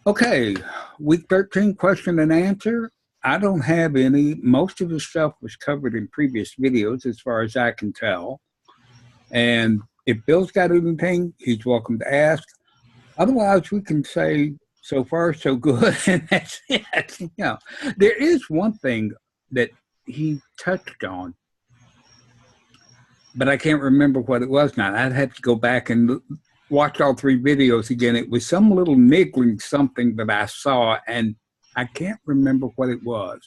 Okay, week 13 question and answer. I don't have any. Most of the stuff was covered in previous videos as far as I can tell. And if Bill's got anything, he's welcome to ask. Otherwise, we can say so far so good, and that's it. You know, there is one thing that he touched on, but I can't remember what it was now. I'd have to go back and watch all three videos again. It was some little niggling something that I saw, and I can't remember what it was.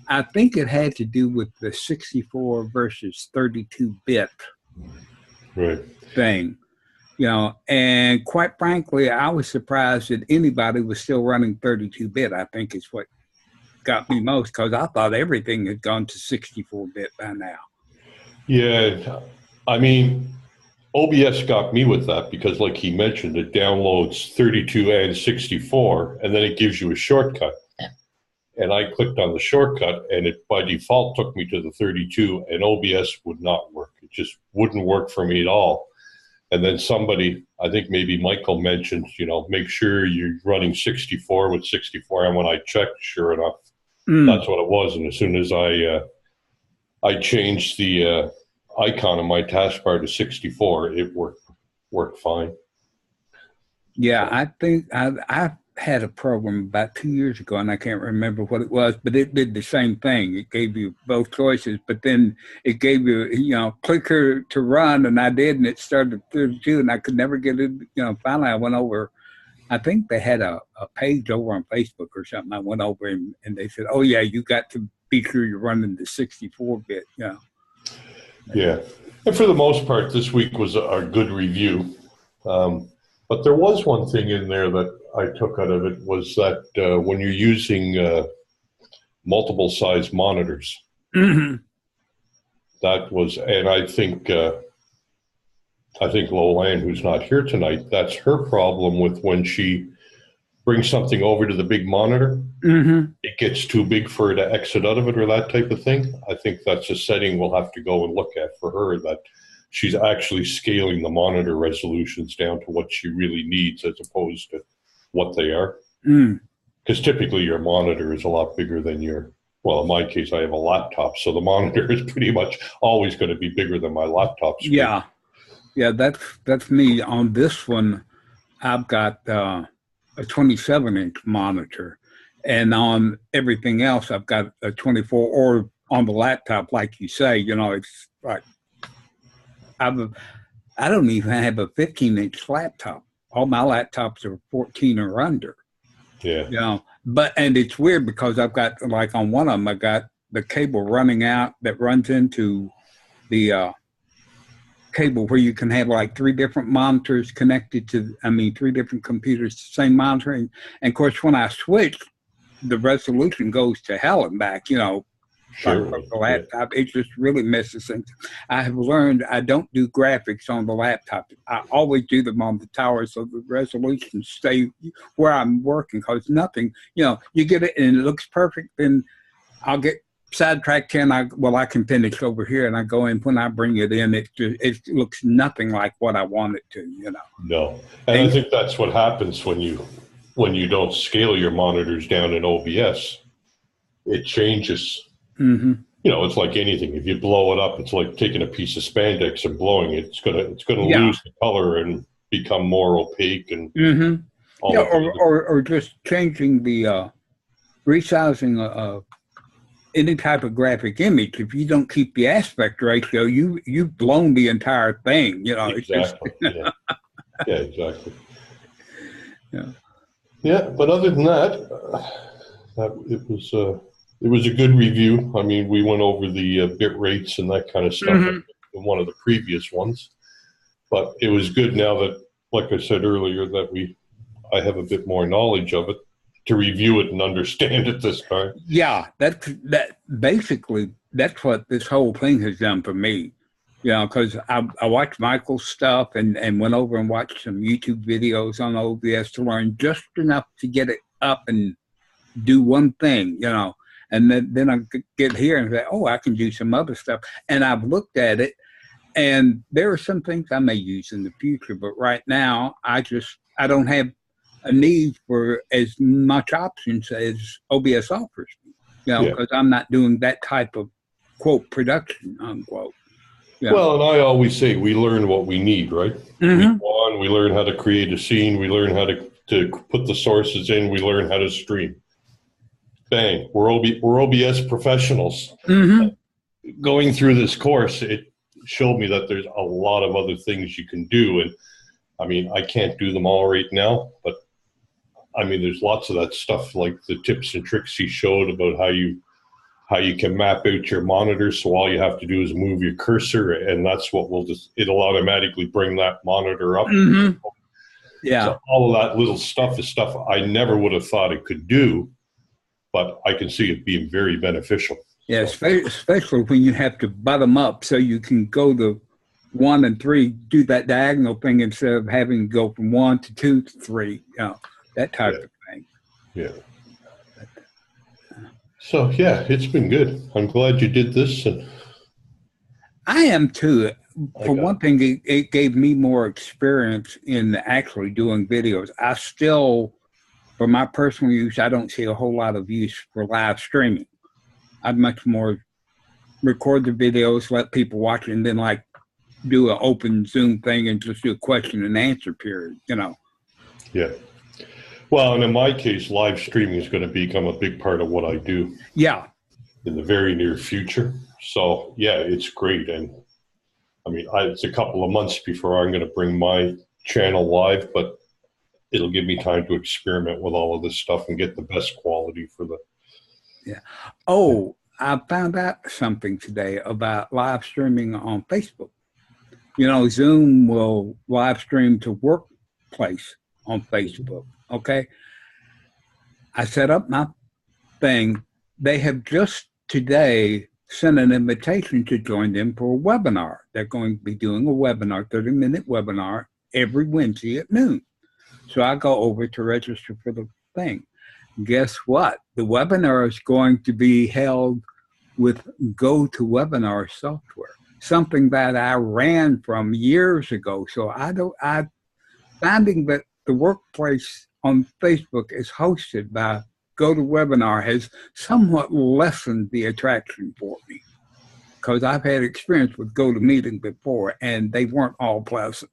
I think it had to do with the 64 versus 32-bit thing. You know, and quite frankly, I was surprised that anybody was still running 32-bit, I think is what got me most, because I thought everything had gone to 64-bit by now. Yeah, I mean, OBS got me with that because, like he mentioned, it downloads 32 and 64, and then it gives you a shortcut. And I clicked on the shortcut, and it by default took me to the 32, and OBS would not work. It just wouldn't work for me at all. And then somebody, I think maybe Michael mentioned, you know, make sure you're running 64 with 64. And when I checked, sure enough, that's what it was. And as soon as I changed the icon on my taskbar to 64, it worked fine. Yeah, I think I had a program about 2 years ago, and I can't remember what it was, but it did the same thing. It gave you both choices, but then it gave you, you know, click here to run, and I did, and it started 32, and I could never get it. You know, finally I went over, I think they had a page over on Facebook or something. I went over and they said, oh yeah, you got to be sure you're running the 64-bit, you know. Yeah, and for the most part, this week was a good review. But there was one thing in there that I took out of it was that when you're using multiple size monitors, that was, and I think Lolan, who's not here tonight, that's her problem with when she brings something over to the big monitor, it gets too big for her to exit out of it or that type of thing. I think that's a setting we'll have to go and look at for her, that she's actually scaling the monitor resolutions down to what she really needs as opposed to what they are. Because typically your monitor is a lot bigger than your, well, in my case, I have a laptop, so the monitor is pretty much always going to be bigger than my laptop screen. Yeah, that's me. On this one, I've got a 27-inch monitor, and on everything else, I've got a 24, or on the laptop, like you say, you know, it's like, I don't even have a 15-inch laptop. All my laptops are 14 or under. Yeah. You know, and it's weird because I've got, like on one of them, I got the cable running out that runs into the cable where you can have like 3 different monitors connected to, 3 different computers, same monitoring. And of course, when I switch, the resolution goes to hell and back, you know. Sure. The laptop, it just really messes things. I have learned I don't do graphics on the laptop. I always do them on the tower so the resolutions stay where I'm working, because nothing, you know, you get it and it looks perfect, then I'll get sidetracked and I can finish over here, and I go in, when I bring it in, it looks nothing like what I want it to, you know. No, and I think that's what happens when you don't scale your monitors down in OBS. It changes. You know, it's like anything. If you blow it up, it's like taking a piece of spandex and blowing it. It's gonna lose the color and become more opaque and or just changing the resizing of any type of graphic image. If you don't keep the aspect ratio, you've blown the entire thing. You know, exactly. Yeah, exactly. Yeah. But other than that, it was a good review. I mean, we went over the bit rates and that kind of stuff in one of the previous ones. But it was good now that, like I said earlier, that I have a bit more knowledge of it to review it and understand it this time. Yeah, that basically, that's what this whole thing has done for me. You know, because I watched Michael's stuff and went over and watched some YouTube videos on OBS to learn just enough to get it up and do one thing, you know. And then I get here and say, oh, I can do some other stuff. And I've looked at it, and there are some things I may use in the future. But right now, I don't have a need for as much options as OBS offers me, Yeah. because I'm not doing that type of quote production, unquote. Yeah. Well, and I always say we learn what we need, right? We go on, we learn how to create a scene, we learn how to put the sources in, we learn how to stream. Bang, we're OBS professionals. Going through this course, it showed me that there's a lot of other things you can do. And I mean, I can't do them all right now, but I mean, there's lots of that stuff, like the tips and tricks he showed about how you can map out your monitor. So all you have to do is move your cursor, and that's what it'll automatically bring that monitor up. Yeah. So all of that little stuff is stuff I never would have thought it could do, but I can see it being very beneficial. Yeah, especially when you have to bottom up, so you can go to 1 and 3, do that diagonal thing instead of having to go from 1 to 2 to 3, that type of thing. Yeah. So yeah, it's been good. I'm glad you did this. And I am too. For one thing, it gave me more experience in actually doing videos. I still, for my personal use, I don't see a whole lot of use for live streaming. I'd much more record the videos, let people watch it, and then like do an open Zoom thing and just do a question and answer period, Yeah. Well, and in my case, live streaming is going to become a big part of what I do. Yeah. In the very near future. So yeah, it's great. And I mean, it's a couple of months before I'm going to bring my channel live, but it'll give me time to experiment with all of this stuff and get the best quality for the. Yeah. Oh, I found out something today about live streaming on Facebook. Zoom will live stream to Workplace on Facebook. Okay. I set up my thing. They have just today sent an invitation to join them for a webinar. They're going to be doing a webinar, 30-minute webinar every Wednesday at noon. So I go over to register for the thing. Guess what? The webinar is going to be held with GoToWebinar software, something that I ran from years ago. So I'm finding that the Workplace on Facebook is hosted by GoToWebinar has somewhat lessened the attraction for me, because I've had experience with GoToMeeting before, and they weren't all pleasant,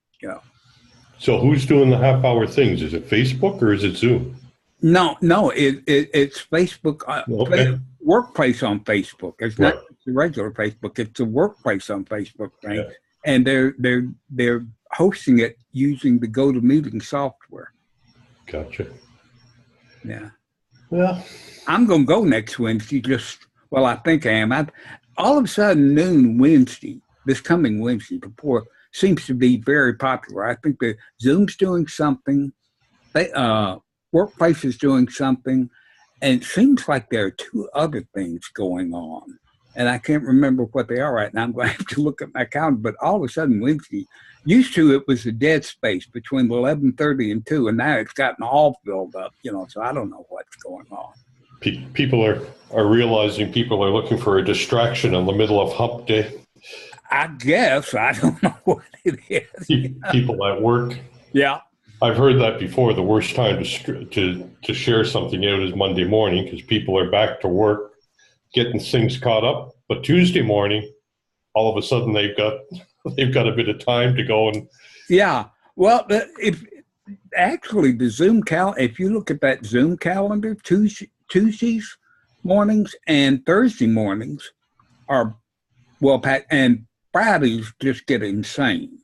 So who's doing the half-hour things? Is it Facebook or is it Zoom? No, it's Facebook. Okay. Workplace on Facebook. It's not the regular Facebook. It's the Workplace on Facebook thing, and they're hosting it using the GoToMeeting software. Gotcha. Yeah. Well, I'm going to go next Wednesday. I think I am. All of a sudden, noon Wednesday, this coming Wednesday, before, seems to be very popular. I think the Zoom's doing something. Workplace is doing something. And it seems like there are 2 other things going on. And I can't remember what they are right now. I'm going to have to look at my calendar. But all of a sudden, Wednesday, used to it was a dead space between 11:30 and 2, and now it's gotten all filled up, so I don't know what's going on. People are realizing people are looking for a distraction in the middle of hump day. I guess. I don't know what it is. People at work. Yeah. I've heard that before. The worst time to share something out is Monday morning, because people are back to work, getting things caught up. But Tuesday morning, all of a sudden they've got a bit of time to go and. Yeah. Well, if you look at that Zoom calendar, Tuesdays mornings and Thursday mornings are well packed, and Fridays just get insane.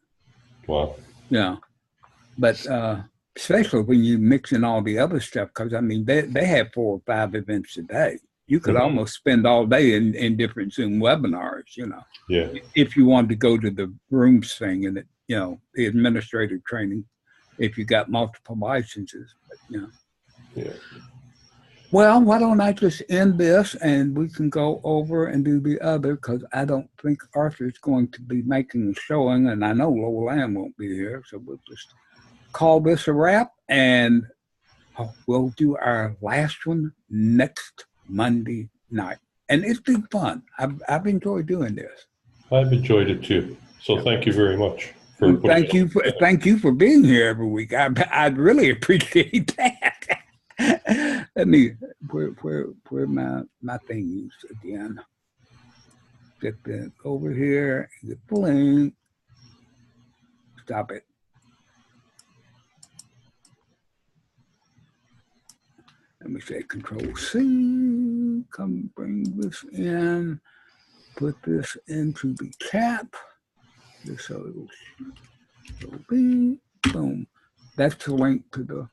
Wow. Yeah. But especially when you mix in all the other stuff, because, I mean, they have 4 or 5 events a day. You could almost spend all day in different Zoom webinars, Yeah. If you wanted to go to the rooms thing and, the administrative training, if you got multiple licenses. But, Yeah. Well, why don't I just end this and we can go over and do the other, because I don't think Arthur's going to be making a showing, and I know Lowell Ann won't be here, so we'll just call this a wrap, and we'll do our last one next Monday night. And it's been fun. I've enjoyed doing this. I've enjoyed it too. So thank you very much. for Well, thank you for being here every week. I'd really appreciate that. Let me where my thing is again. Get the over here. Get the link. Stop it. Let me say Control C. Come bring this in. Put this into the chat. Just so it'll be boom. That's the link to the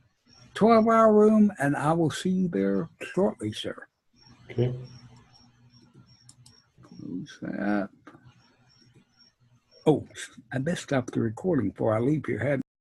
12-hour room, and I will see you there shortly, sir. Okay. Close that. Oh, I best stop the recording before I leave here.